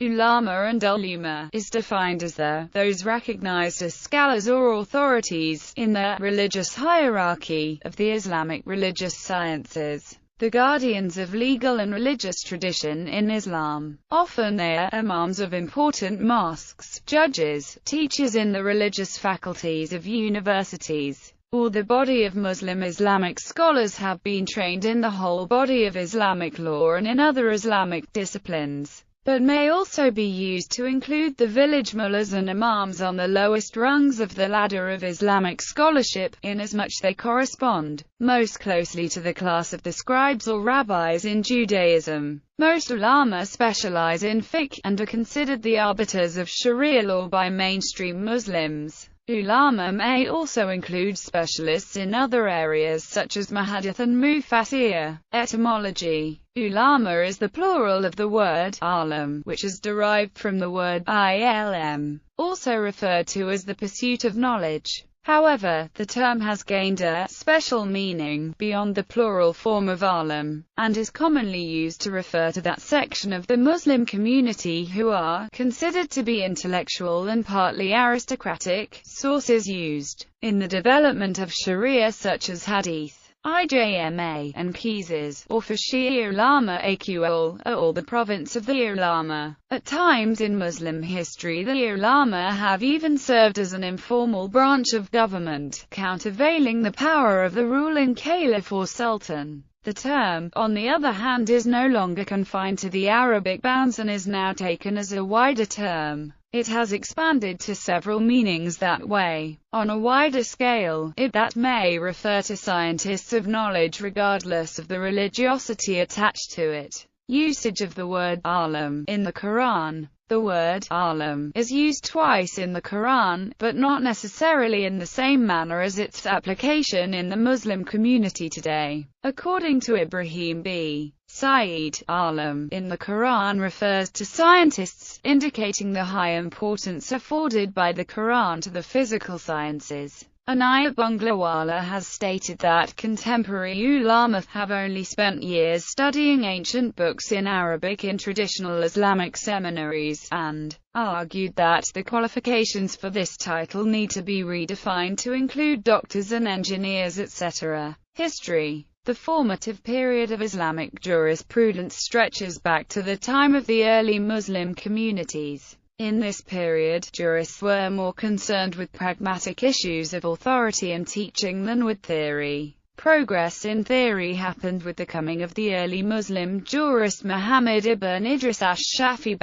Ulama and ulama is defined as those recognized as scholars or authorities in the religious hierarchy of the Islamic religious sciences, the guardians of legal and religious tradition in Islam. Often they are imams of important mosques, judges, teachers in the religious faculties of universities, or the body of Muslim Islamic scholars have been trained in the whole body of Islamic law and in other Islamic disciplines, but may also be used to include the village mullahs and imams on the lowest rungs of the ladder of Islamic scholarship, inasmuch they correspond most closely to the class of the scribes or rabbis in Judaism. Most ulama specialize in fiqh, and are considered the arbiters of Sharia law by mainstream Muslims. Ulama may also include specialists in other areas such as muhaddith and mufassir. Etymology. Ulama is the plural of the word alim, which is derived from the word ilm, also referred to as the pursuit of knowledge. However, the term has gained a special meaning beyond the plural form of alim, and is commonly used to refer to that section of the Muslim community who are considered to be intellectual and partly aristocratic. Sources used in the development of Sharia such as hadith, ijma, and qisas, or for Shia ulama aqwal, are all the province of the ulama. At times in Muslim history the ulama have even served as an informal branch of government, countervailing the power of the ruling caliph or sultan. The term, on the other hand, is no longer confined to the Arabic bounds and is now taken as a wider term. It has expanded to several meanings that way. On a wider scale, that may refer to scientists of knowledge regardless of the religiosity attached to it. Usage of the word alim in the Quran. The word alim is used twice in the Quran, but not necessarily in the same manner as its application in the Muslim community today. According to Ibrahim B. Said, alim in the Quran refers to scientists, indicating the high importance afforded by the Quran to the physical sciences. Anaya Bunglawala has stated that contemporary ulama have only spent years studying ancient books in Arabic in traditional Islamic seminaries, and argued that the qualifications for this title need to be redefined to include doctors and engineers, etc. History. The formative period of Islamic jurisprudence stretches back to the time of the early Muslim communities. In this period, jurists were more concerned with pragmatic issues of authority and teaching than with theory. Progress in theory happened with the coming of the early Muslim jurist Muhammad ibn Idris ash-Shafi,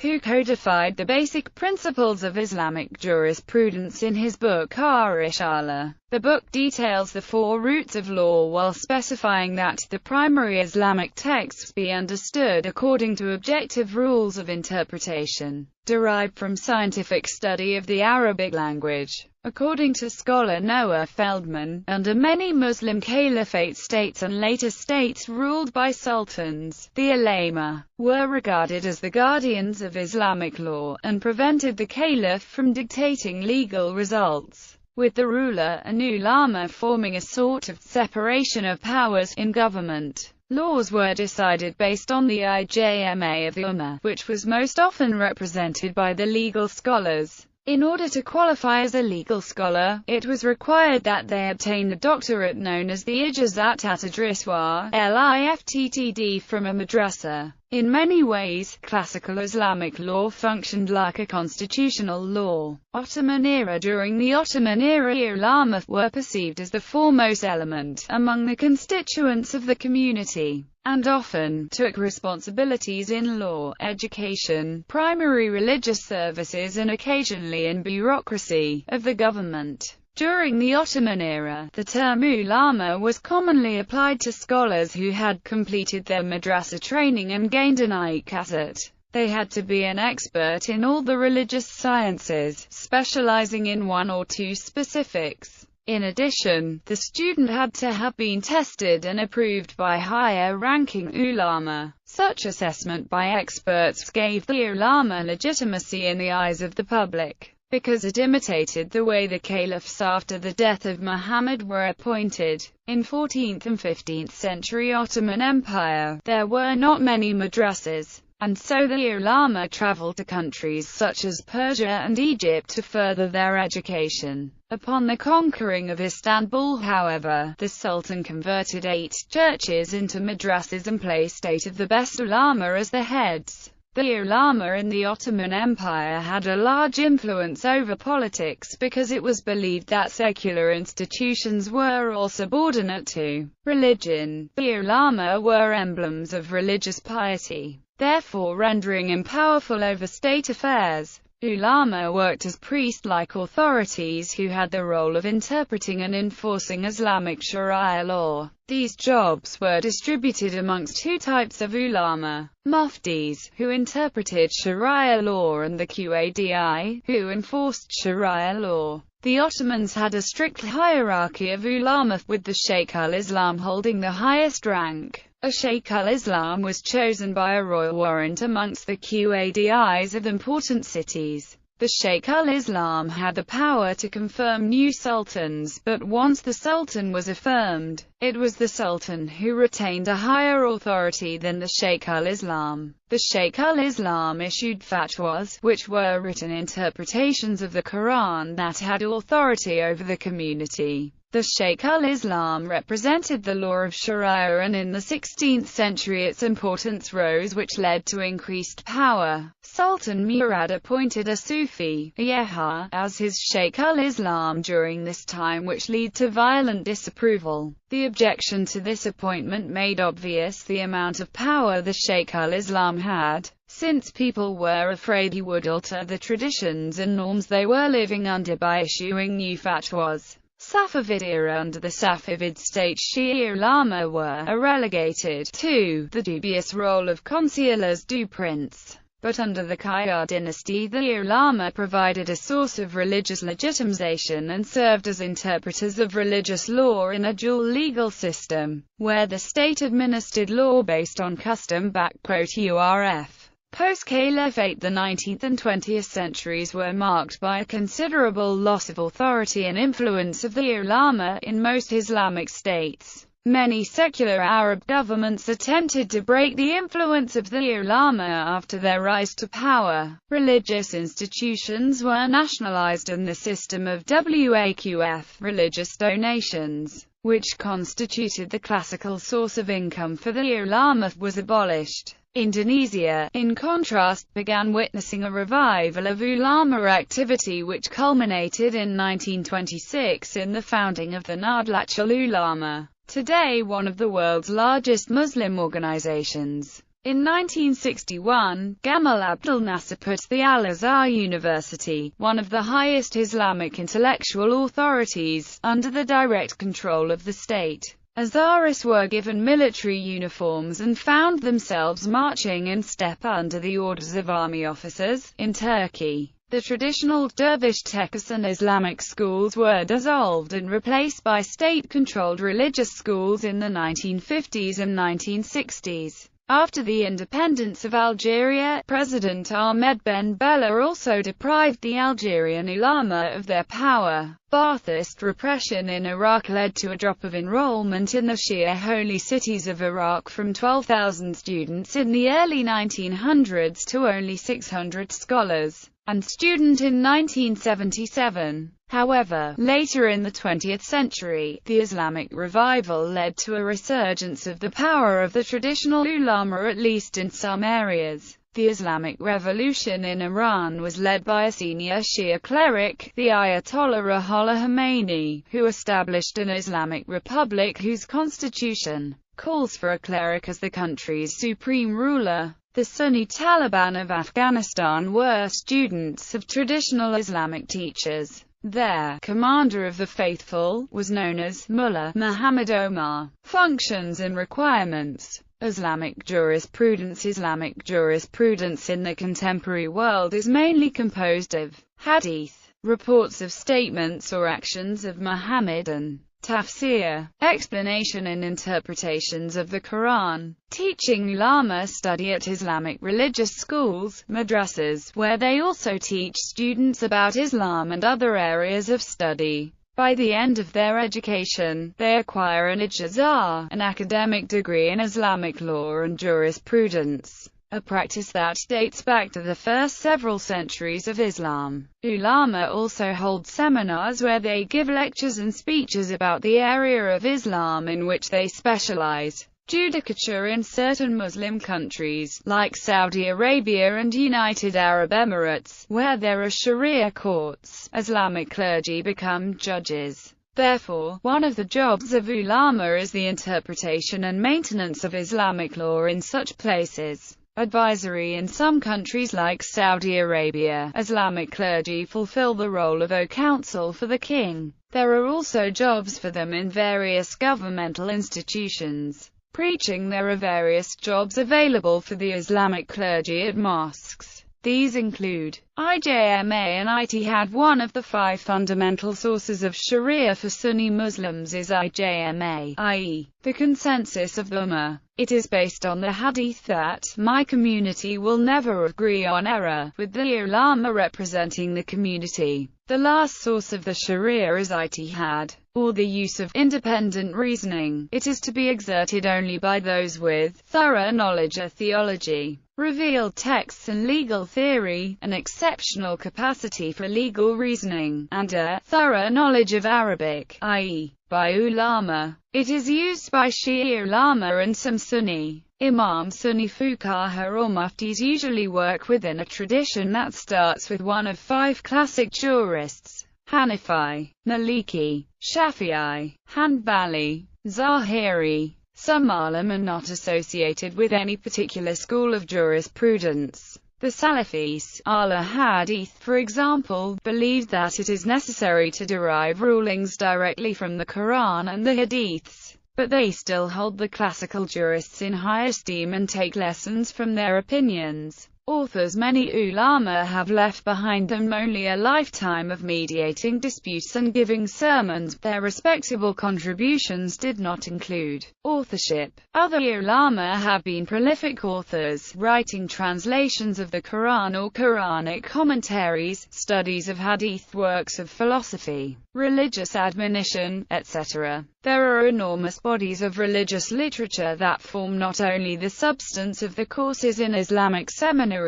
who codified the basic principles of Islamic jurisprudence in his book Ar-Risala. The book details the four roots of law while specifying that the primary Islamic texts be understood according to objective rules of interpretation, derived from scientific study of the Arabic language. According to scholar Noah Feldman, under many Muslim caliphate states and later states ruled by sultans, the ulama were regarded as the guardians of Islamic law, and prevented the caliph from dictating legal results, with the ruler and ulama forming a sort of separation of powers in government. Laws were decided based on the ijma of the ummah, which was most often represented by the legal scholars. In order to qualify as a legal scholar, it was required that they obtain the doctorate known as the Ijazat at-Tadris (LIFTTD) from a madrasa. In many ways, classical Islamic law functioned like a constitutional law. Ottoman era. During the Ottoman era, ulama were perceived as the foremost element among the constituents of the community, and often took responsibilities in law, education, primary religious services and occasionally in bureaucracy of the government. During the Ottoman era, the term ulama was commonly applied to scholars who had completed their madrasa training and gained an iqazat. They had to be an expert in all the religious sciences, specializing in one or two specifics. In addition, the student had to have been tested and approved by higher-ranking ulama. Such assessment by experts gave the ulama legitimacy in the eyes of the public, because it imitated the way the caliphs after the death of Muhammad were appointed. In 14th and 15th century Ottoman Empire, there were not many madrasas. and so the ulama traveled to countries such as Persia and Egypt to further their education. Upon the conquering of Istanbul, however, the Sultan converted 8 churches into madrasas and placed 8 of the best ulama as the heads. The ulama in the Ottoman Empire had a large influence over politics because it was believed that secular institutions were all subordinate to religion. The ulama were emblems of religious piety, therefore rendering him powerful over state affairs. Ulama worked as priest-like authorities who had the role of interpreting and enforcing Islamic Sharia law. These jobs were distributed amongst 2 types of ulama: muftis, who interpreted Sharia law, and the qadi, who enforced Sharia law. The Ottomans had a strict hierarchy of ulama, with the Sheikh al-Islam holding the highest rank. A Sheikh al-Islam was chosen by a royal warrant amongst the qadis of important cities. The Sheikh al-Islam had the power to confirm new sultans, but once the sultan was affirmed, it was the sultan who retained a higher authority than the Sheikh al-Islam. The Sheikh al-Islam issued fatwas, which were written interpretations of the Quran that had authority over the community. The Sheikh al-Islam represented the law of Sharia, and in the 16th century its importance rose, which led to increased power. Sultan Murad appointed a Sufi, Yeha, as his Sheikh al-Islam during this time, which led to violent disapproval. The objection to this appointment made obvious the amount of power the Sheikh al-Islam had, since people were afraid he would alter the traditions and norms they were living under by issuing new fatwas. Safavid era. Under the Safavid state, Shia ulama were relegated to the dubious role of concealers du prince. But under the Qajar dynasty, the ulama provided a source of religious legitimization and served as interpreters of religious law in a dual legal system, where the state administered law based on custom. Urf. Post-Caliphate, the 19th and 20th centuries were marked by a considerable loss of authority and influence of the ulama in most Islamic states. Many secular Arab governments attempted to break the influence of the ulama after their rise to power. Religious institutions were nationalized and the system of waqf, religious donations, which constituted the classical source of income for the ulama, was abolished. Indonesia, in contrast, began witnessing a revival of ulama activity which culminated in 1926 in the founding of the Nahdlatul Ulama, today one of the world's largest Muslim organizations. In 1961, Gamal Abdel Nasser put the Al-Azhar University, one of the highest Islamic intellectual authorities, under the direct control of the state. Azharis were given military uniforms and found themselves marching in step under the orders of army officers. In Turkey, the traditional dervish tekkes and Islamic schools were dissolved and replaced by state-controlled religious schools in the 1950s and 1960s. After the independence of Algeria, President Ahmed Ben Bella also deprived the Algerian ulama of their power. Ba'athist repression in Iraq led to a drop of enrollment in the Shia holy cities of Iraq from 12,000 students in the early 1900s to only 600 scholars and students in 1977. However, later in the 20th century, the Islamic revival led to a resurgence of the power of the traditional ulama, at least in some areas. The Islamic Revolution in Iran was led by a senior Shia cleric, the Ayatollah Ruhollah Khomeini, who established an Islamic republic whose constitution calls for a cleric as the country's supreme ruler. The Sunni Taliban of Afghanistan were students of traditional Islamic teachers. Their commander of the faithful was known as Mullah Muhammad Omar. Functions and requirements. Islamic jurisprudence. Islamic jurisprudence in the contemporary world is mainly composed of hadith, reports of statements or actions of Muhammad, and tafsir, explanation and interpretations of the Quran. Teaching. Ulama study at Islamic religious schools, madrasas, where they also teach students about Islam and other areas of study. By the end of their education, they acquire an ijazah, an academic degree in Islamic law and jurisprudence. a practice that dates back to the first several centuries of Islam. Ulama also hold seminars where they give lectures and speeches about the area of Islam in which they specialize. Judicature in certain Muslim countries, like Saudi Arabia and United Arab Emirates, where there are Sharia courts, Islamic clergy become judges. Therefore, one of the jobs of ulama is the interpretation and maintenance of Islamic law in such places. Advisory in some countries like Saudi Arabia, Islamic clergy fulfill the role of counsel for the king. There are also jobs for them in various governmental institutions. Preaching. There are various jobs available for the Islamic clergy at mosques. These include IJMA and Ijtihad. One of the 5 fundamental sources of Sharia for Sunni Muslims is IJMA, i.e., the consensus of the Ummah. It is based on the hadith that, "My community will never agree on error," with the ulama representing the community. The last source of the Sharia is Ijtihad, or the use of independent reasoning. It is to be exerted only by those with thorough knowledge of theology, revealed texts and legal theory, an exceptional capacity for legal reasoning, and a thorough knowledge of Arabic, i.e., by ulama. It is used by Shia ulama and some Sunni Sunni fuqaha or muftis usually work within a tradition that starts with one of 5 classic jurists: Hanafi, Maliki, Shafi'i, Hanbali, Zahiri. Some alim are not associated with any particular school of jurisprudence. The Salafis, al-Hadith, for example, believe that it is necessary to derive rulings directly from the Quran and the Hadiths, but they still hold the classical jurists in high esteem and take lessons from their opinions. Authors. Many ulama have left behind them only a lifetime of mediating disputes and giving sermons. Their respectable contributions did not include authorship. Other ulama have been prolific authors, writing translations of the Quran or Quranic commentaries, studies of hadith, works of philosophy, religious admonition, etc. There are enormous bodies of religious literature that form not only the substance of the courses in Islamic seminaries,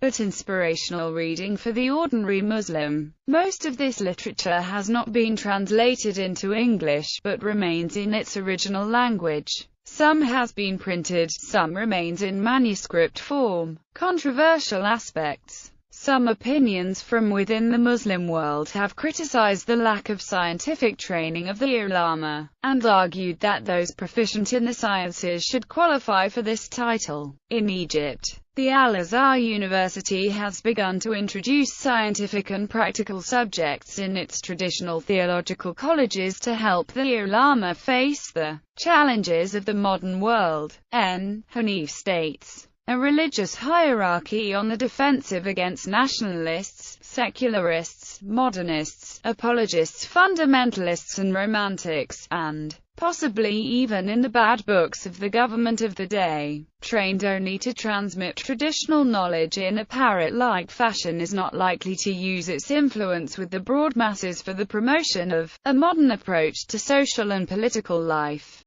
but inspirational reading for the ordinary Muslim. Most of this literature has not been translated into English, but remains in its original language. Some has been printed, some remains in manuscript form. Controversial aspects. Some opinions from within the Muslim world have criticized the lack of scientific training of the ulama, and argued that those proficient in the sciences should qualify for this title. In Egypt, the Al-Azhar University has begun to introduce scientific and practical subjects in its traditional theological colleges to help the ulama face the challenges of the modern world. Hanif states, a religious hierarchy on the defensive against nationalists, secularists, modernists, apologists, fundamentalists and romantics, and possibly even in the bad books of the government of the day, trained only to transmit traditional knowledge in a parrot-like fashion, is not likely to use its influence with the broad masses for the promotion of a modern approach to social and political life.